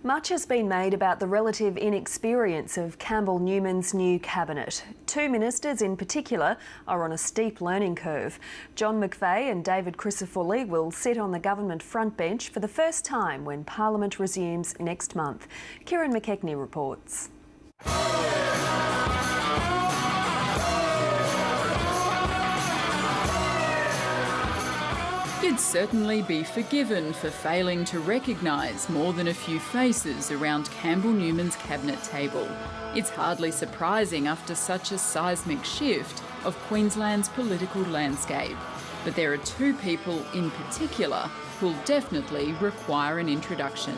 Much has been made about the relative inexperience of Campbell Newman's new cabinet. Two ministers in particular are on a steep learning curve. John McVeigh and David Crisafulli will sit on the government frontbench for the first time when Parliament resumes next month. Kieran McKechnie reports. You'd certainly be forgiven for failing to recognise more than a few faces around Campbell Newman's cabinet table. It's hardly surprising after such a seismic shift of Queensland's political landscape. But there are two people in particular who'll definitely require an introduction.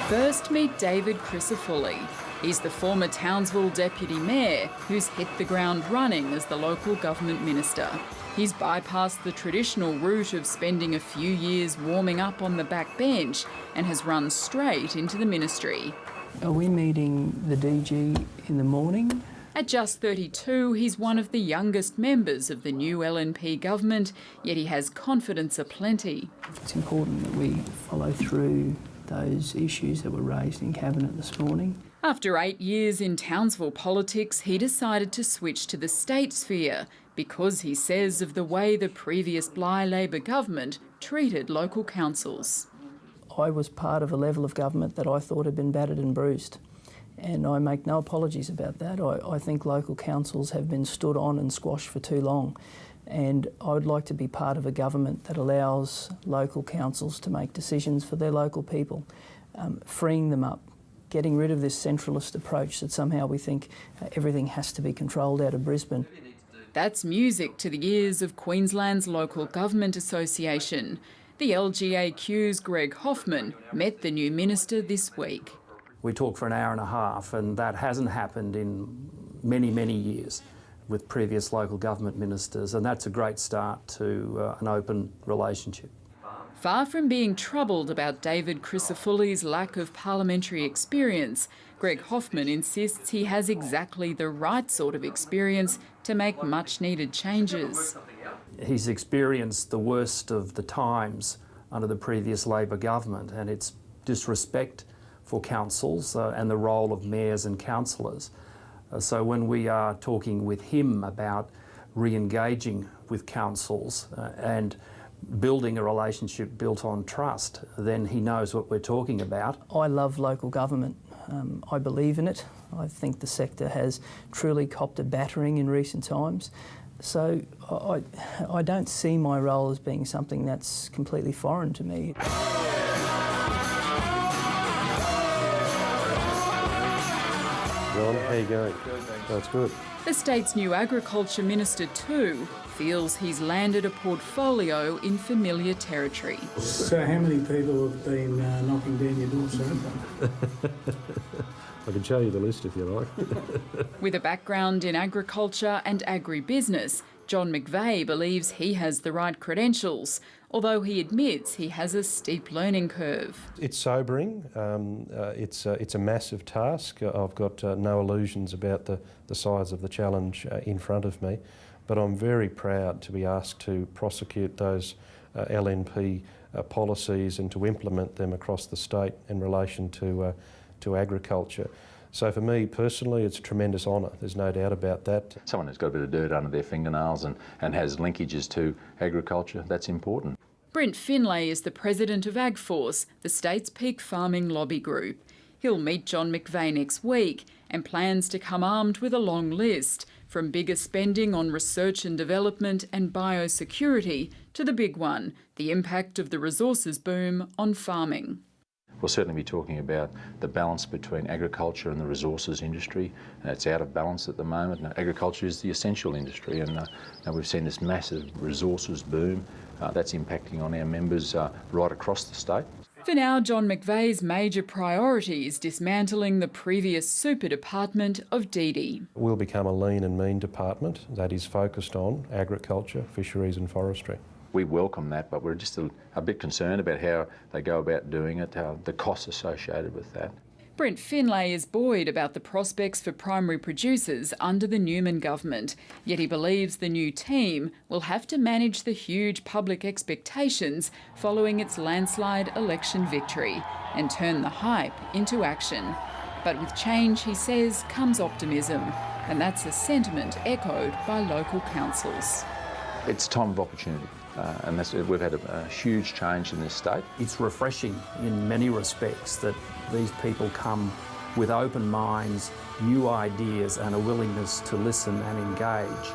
First, meet David Crisafulli. He's the former Townsville Deputy Mayor who's hit the ground running as the local government minister. He's bypassed the traditional route of spending a few years warming up on the back bench and has run straight into the ministry. Are we meeting the DG in the morning? At just 32, he's one of the youngest members of the new LNP government, yet he has confidence aplenty. It's important that we follow through those issues that were raised in Cabinet this morning. After 8 years in Townsville politics, he decided to switch to the state sphere because, he says, of the way the previous Bligh Labor government treated local councils. I was part of a level of government that I thought had been battered and bruised, and I make no apologies about that. I think local councils have been stood on and squashed for too long, and I would like to be part of a government that allows local councils to make decisions for their local people, freeing them up, getting rid of this centralist approach that somehow we think everything has to be controlled out of Brisbane. That's music to the ears of Queensland's Local Government Association. The LGAQ's Greg Hoffman met the new minister this week. We talked for an hour and a half, and that hasn't happened in many, many years with previous local government ministers, and that's a great start to an open relationship. Far from being troubled about David Crisafulli's lack of parliamentary experience, Greg Hoffman insists he has exactly the right sort of experience to make much-needed changes. He's experienced the worst of the times under the previous Labor government and its disrespect for councils and the role of mayors and councillors. So when we are talking with him about re-engaging with councils and building a relationship built on trust, then he knows what we're talking about. I love local government. I believe in it. I think the sector has truly copped a battering in recent times. So I don't see my role as being something that's completely foreign to me. John, how you going? That's good. The state's new agriculture minister too feels he's landed a portfolio in familiar territory. So how many people have been knocking down your door so far? I can show you the list if you like. With a background in agriculture and agribusiness, John McVeigh believes he has the right credentials, although he admits he has a steep learning curve. It's sobering. It's a massive task. I've got no illusions about the size of the challenge in front of me, but I'm very proud to be asked to prosecute those LNP policies and to implement them across the state in relation to agriculture. So for me personally, it's a tremendous honour, there's no doubt about that. Someone who's got a bit of dirt under their fingernails and has linkages to agriculture, that's important. Brent Finlay is the president of AgForce, the state's peak farming lobby group. He'll meet John McVeigh next week and plans to come armed with a long list, from bigger spending on research and development and biosecurity to the big one, the impact of the resources boom on farming. We'll certainly be talking about the balance between agriculture and the resources industry. It's out of balance at the moment. Now, agriculture is the essential industry, and we've seen this massive resources boom. That's impacting on our members right across the state. For now, John McVeigh's major priority is dismantling the previous super department of DD. We'll become a lean and mean department that is focused on agriculture, fisheries and forestry. We welcome that, but we're just a bit concerned about how they go about doing it, the costs associated with that. Brent Finlay is buoyed about the prospects for primary producers under the Newman government, yet he believes the new team will have to manage the huge public expectations following its landslide election victory and turn the hype into action. But with change, he says, comes optimism, and that's a sentiment echoed by local councils. It's a time of opportunity, and we've had a huge change in this state. It's refreshing in many respects that these people come with open minds, new ideas and a willingness to listen and engage.